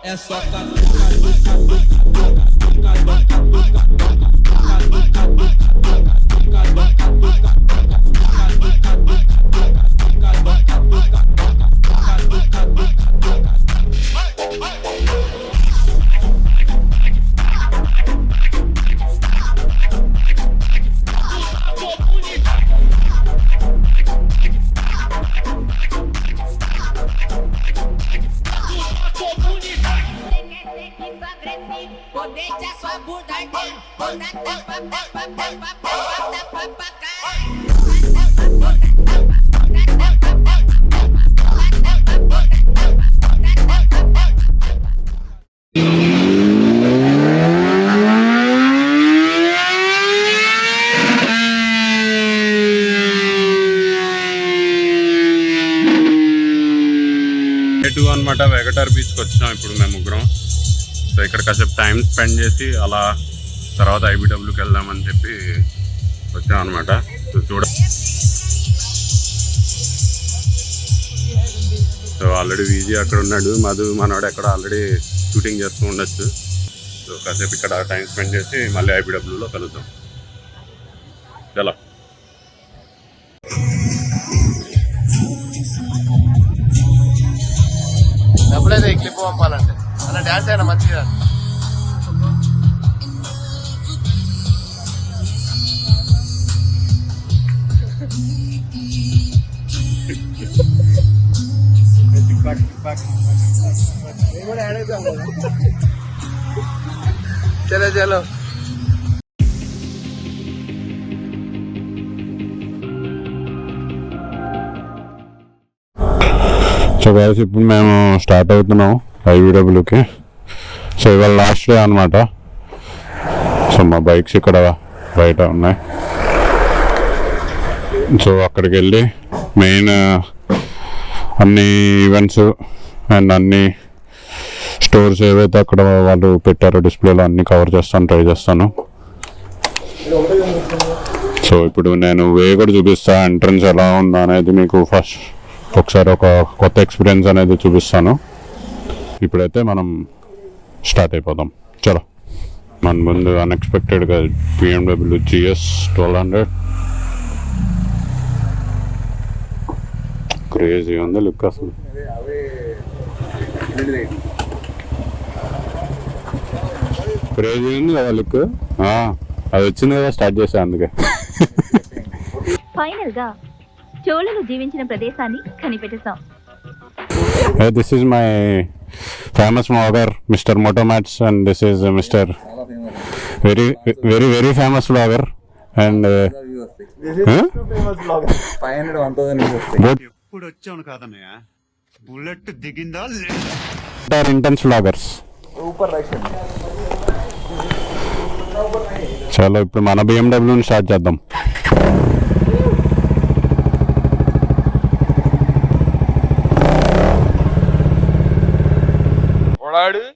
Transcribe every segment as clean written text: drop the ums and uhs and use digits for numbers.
É só అనమాట వెగటార్ బీచ్కి వచ్చినాం ఇప్పుడు మేము ముగ్గురం. సో ఇక్కడ కాసేపు టైం స్పెండ్ చేసి అలా తర్వాత ఐబీడబ్ల్యూకి వెళ్దామని చెప్పి వచ్చాం అనమాట. సో సో ఆల్రెడీ వీజీ అక్కడ ఉన్నాడు, మధు మనవాడు ఎక్కడ ఆల్రెడీ షూటింగ్ చేస్తూ ఉండొచ్చు. సో కాసేపు ఇక్కడ టైం స్పెండ్ చేసి మళ్ళీ ఐబీడబ్ల్యూలో కలుద్దాం. చలో డబ్బులైతే ఈ క్లిప్ పంపాలంటే అలా డాన్స్ అయినా మంచిగా. చలో చలో సో గైస్ ఇప్పుడు మేము స్టార్ట్ అవుతున్నాం ఐబీడబ్ల్యూకి. సో ఇవాళ లాస్ట్ డే అనమాట. సో మా బైక్స్ ఇక్కడ బయట ఉన్నాయి. సో అక్కడికి వెళ్ళి మెయిన్ అన్ని ఈవెంట్స్ అండ్ అన్ని స్టోర్స్ ఏవైతే అక్కడ వాళ్ళు పెట్టారో డిస్ప్లేలో అన్నీ కవర్ చేస్తాను, ట్రై చేస్తాను. సో ఇప్పుడు నేను వే కూడా చూపిస్తా, ఎంట్రన్స్ ఎలా ఉందా అనేది మీకు ఫస్ట్ ఒకసారి ఒక కొత్త ఎక్స్పీరియన్స్ అనేది చూపిస్తాను. ఇప్పుడైతే మనం స్టార్ట్ అయిపోదాం. చలో. మన ముందు అన్ఎక్స్పెక్టెడ్గా BMW GS 1200 క్రేజీ ఉంది లుక్ అసలు. క్రేజీ ఉంది కదా లుక్. అది వచ్చింది కదా స్టార్ట్ చేసా అందుకే. ఫైనల్ గా చోళులు జీవించిన ప్రదేశాన్ని కనిపెట్టేశాం. This is my famous vlogger, Mr. Motomats, and this is Mr. very famous vlogger. And this is famous vlogger. 500 ఎప్పుడు వచ్చాను కాదన్నయ్య, బుల్లెట్ దిగిందా intense vloggers. Super action. చలో ఇప్పుడు మన BMWని స్టార్ట్ చేద్దాం.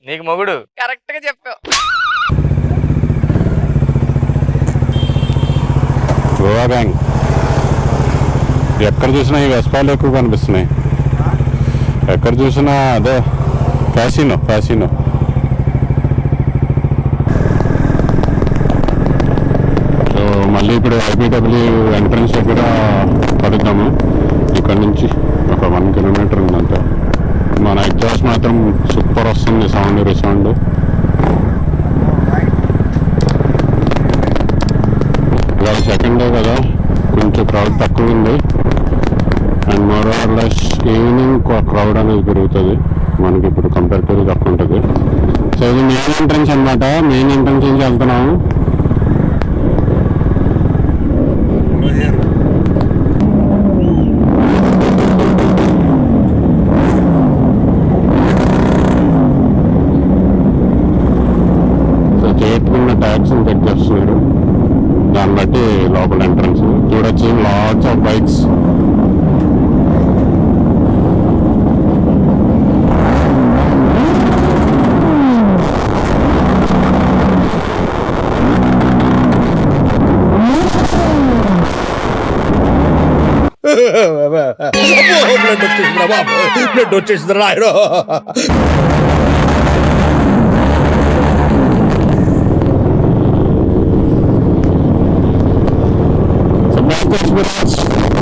నీకు మొగుడు కరెక్ట్ గా చెప్పావు. గోవా గ్యాంగ్ ఎక్కడ చూసినా ఈ వెస్పాలు ఎక్కువ కనిపిస్తున్నాయి. ఎక్కడ చూసినా అదే ఫ్యాసినో. సో మళ్ళీ ఇప్పుడు ఐబీడబ్ల్యూ ఎంట్రన్స్ దగ్గర కలుద్దాము. ఇక్కడ నుంచి ఒక 1 కిలోమీటర్ ఉందంటే. మన ఎగ్జాస్ట్ మాత్రం సూపర్ వస్తుంది, రిసౌండ్. ఇవాళ సెకండ్ డే కదా, కొంచెం క్రౌడ్ తక్కువ ఉంది. And more or less evening crowd అనేది పెరుగుతుంది మనకి. ఇప్పుడు కంపారిటివ్లీ తక్కువ ఉంటుంది. సో ఇది మెయిన్ ఎంట్రన్స్ అనమాట. మెయిన్ ఎంట్రన్స్ నుంచి వెళ్తున్నాము. ట్యాక్స్ని చెక్ చేస్తున్నారు, దాన్ని బట్టి లోపల ఎంట్రన్స్ చూడొచ్చు. Lots of bikes. బ్లడ్ వచ్చేసిందిరా బాబు, బ్లడ్ వచ్చేసిందిరా Rayudu.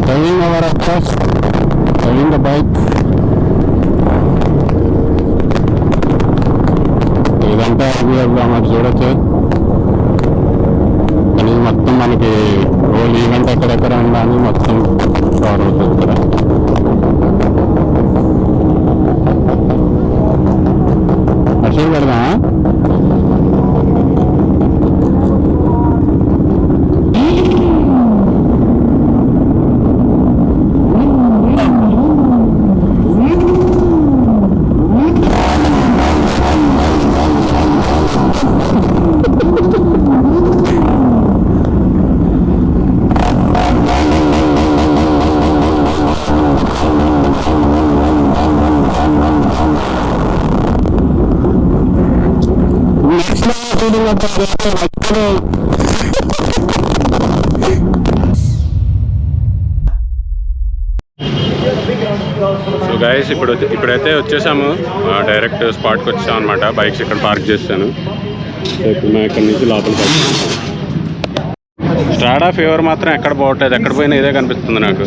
Driving our across, driving the bike. ఇదంతా అన్నమాట చూడొచ్చు. కానీ మొత్తం మనకి రోల్ ఈవెంట్ ఎక్కడెక్కడ ఉందని మొత్తం కవర్ అవుతుంది ఇక్కడ. అసలు పెడదామా? సో గైస్ ఇప్పుడైతే వచ్చేసాము, డైరెక్ట్ స్పాట్కి వచ్చాము అనమాట. బైక్స్ ఇక్కడ పార్క్ చేస్తాను. సో ఇప్పుడు మేము ఇక్కడ నుంచి లోపలికి వచ్చాము. స్ట్రాడా ఫీవర్ మాత్రం ఎక్కడ పోవట్లేదు, ఎక్కడ పోయినా ఇదే కనిపిస్తుంది నాకు.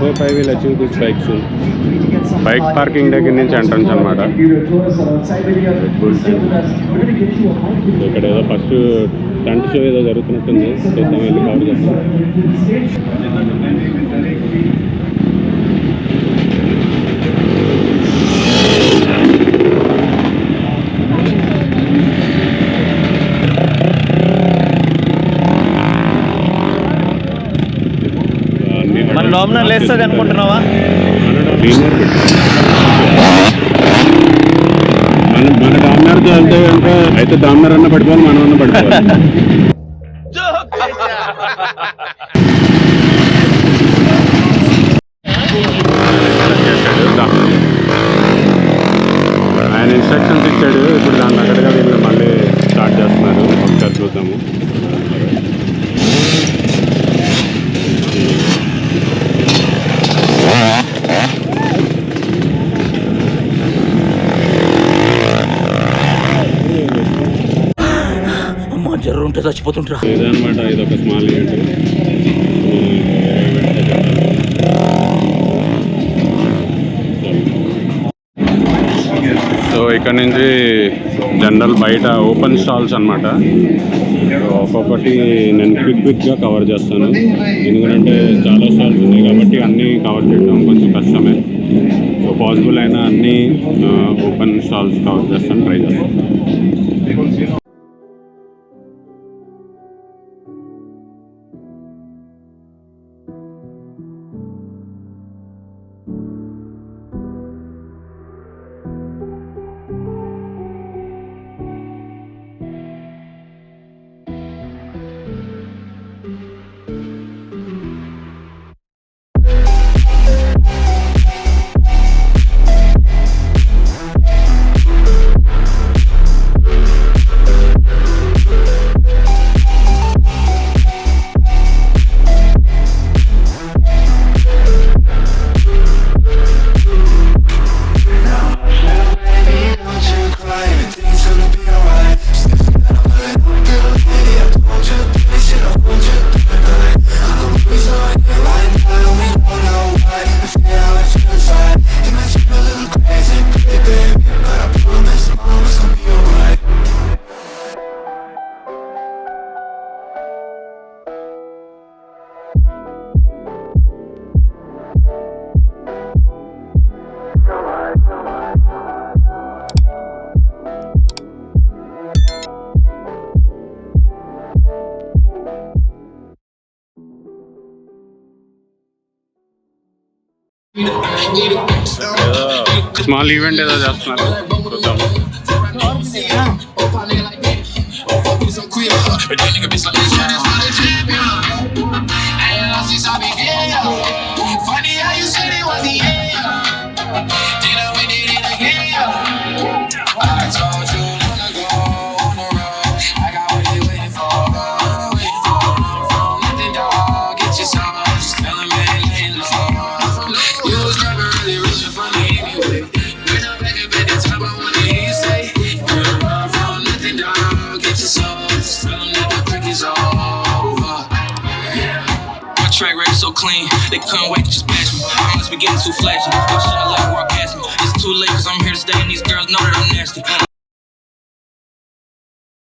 Hope I will achieve this bike soon. Bike parking దగ్గర నుంచి ఎంట్రన్స్ అనమాట. ఇక్కడ ఏదో ఫస్ట్ టెంట్ షో ఏదో జరుగుతున్నట్టుంది. చూద్దాం, వెళ్ళి కవర్ చేస్తాం. మన లోపల లేస్తుంది అనుకుంటున్నావా? మన డామినర్తో వెళ్తే అంటే అయితే డామినర్ అన్న పడిపోవాలి, మనం అన్న పడిపోవాలి. ఆయన ఇన్స్ట్రక్షన్స్ ఇచ్చాడు. ఇప్పుడు దాని దగ్గరగా వీళ్ళు మళ్ళీ స్టార్ట్ చేస్తున్నారు. ఒకసారి చూద్దాము. జర్రు ఉంటే చచ్చిపోతుంటారా. ఇదనమాట, ఇది ఒక స్మాల్ ఈవెంట్. సో ఇక్కడ నుంచి జనరల్ బయట ఓపెన్ స్టాల్స్ అనమాట. ఒక్కొక్కటి నేను క్విక్గా కవర్ చేస్తాను, ఎందుకంటే చాలా స్టాల్స్ ఉన్నాయి కాబట్టి అన్నీ కవర్ చేయడం కొంచెం కష్టమే. సో పాసిబుల్ అయిన అన్నీ ఓపెన్ స్టాల్స్ కవర్ చేస్తాను, ట్రై చేస్తాను. స్మాల్ ఈవెంట్ ఏదో చేస్తున్నారు, చూద్దాం. track record so clean, they couldn't wait to just bash me. I must be getting too flashy. I shouldn't let it walk past me. It's too late cause I'm here to stay and these girls know that I'm nasty.